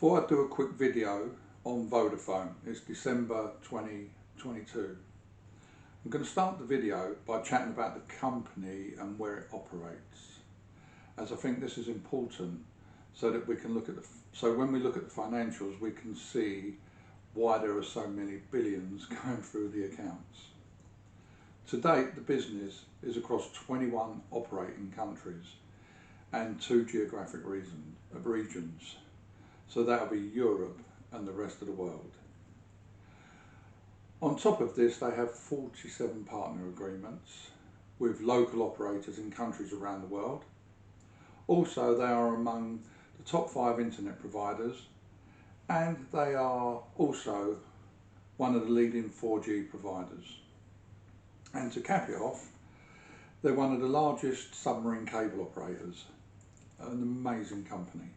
Thought I'd do a quick video on Vodafone. It's December 2022. I'm going to start the video by chatting about the company and where it operates, as I think this is important so that we can look at when we look at the financials we can see why there are so many billions going through the accounts. To date, the business is across 21 operating countries and 2 geographic regions. So that'll be Europe and the rest of the world. On top of this, they have 47 partner agreements with local operators in countries around the world. Also, they are among the top 5 internet providers, and they are also one of the leading 4G providers. And to cap it off, they're one of the largest submarine cable operators, an amazing company.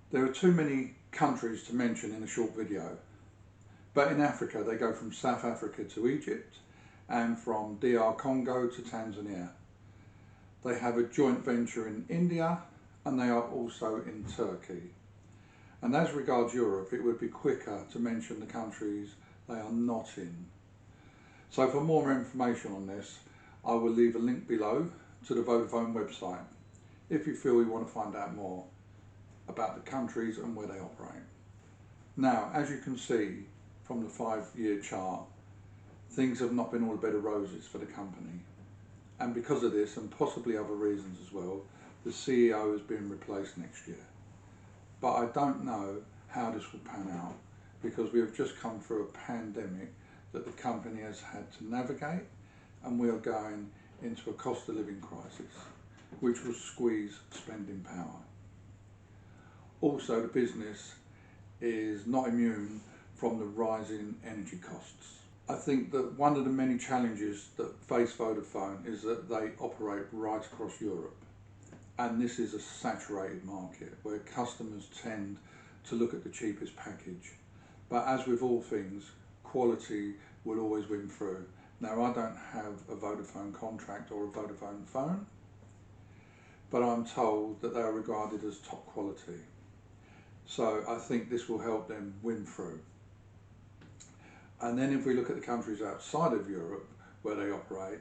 There are too many countries to mention in a short video, but in Africa they go from South Africa to Egypt and from DR Congo to Tanzania. They have a joint venture in India and they are also in Turkey. And as regards Europe, it would be quicker to mention the countries they are not in. So for more information on this, I will leave a link below to the Vodafone website if you feel you want to find out more about the countries and where they operate. Now, as you can see from the 5-year chart, things have not been all a bed of roses for the company. And because of this, and possibly other reasons as well, the CEO is being replaced next year. But I don't know how this will pan out, because we have just come through a pandemic that the company has had to navigate, and we are going into a cost of living crisis, which will squeeze spending power. Also, the business is not immune from the rising energy costs. I think that one of the many challenges that face Vodafone is that they operate right across Europe. And this is a saturated market where customers tend to look at the cheapest package. But as with all things, quality will always win through. Now, I don't have a Vodafone contract or a Vodafone phone, but I'm told that they are regarded as top quality. So I think this will help them win through. And then if we look at the countries outside of Europe where they operate,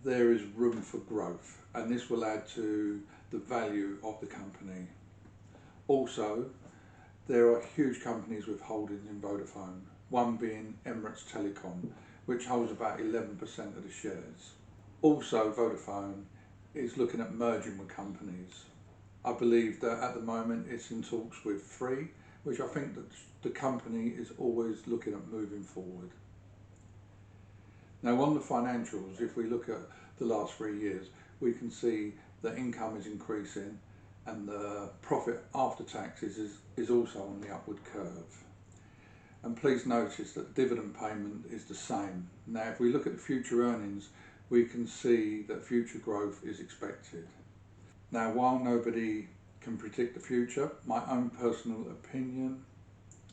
there is room for growth, and this will add to the value of the company. Also, there are huge companies with holdings in Vodafone, one being Emirates Telecom, which holds about 11% of the shares. Also, Vodafone is looking at merging with companies. I believe that at the moment it's in talks with 3, which I think that the company is always looking at moving forward. Now, on the financials, if we look at the last 3 years, we can see that income is increasing and the profit after taxes is also on the upward curve. And please notice that the dividend payment is the same. Now, if we look at the future earnings, we can see that future growth is expected. Now, while nobody can predict the future, my own personal opinion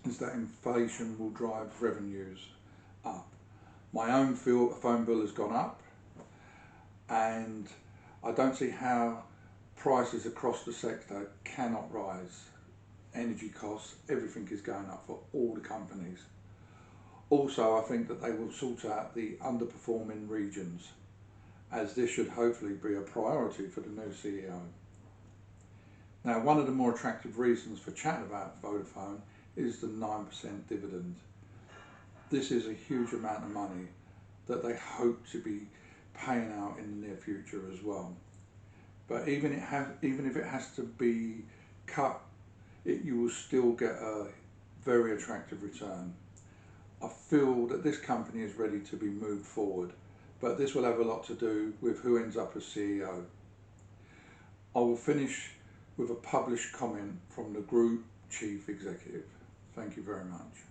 is that inflation will drive revenues up. My own phone bill has gone up, and I don't see how prices across the sector cannot rise. Energy costs, everything is going up for all the companies. Also, I think that they will sort out the underperforming regions, as this should hopefully be a priority for the new CEO. Now, one of the more attractive reasons for chatting about Vodafone is the 9% dividend. This is a huge amount of money that they hope to be paying out in the near future as well. But even if it has to be cut, you will still get a very attractive return. I feel that this company is ready to be moved forward, but this will have a lot to do with who ends up as CEO. I will finish with a published comment from the Group Chief Executive. Thank you very much.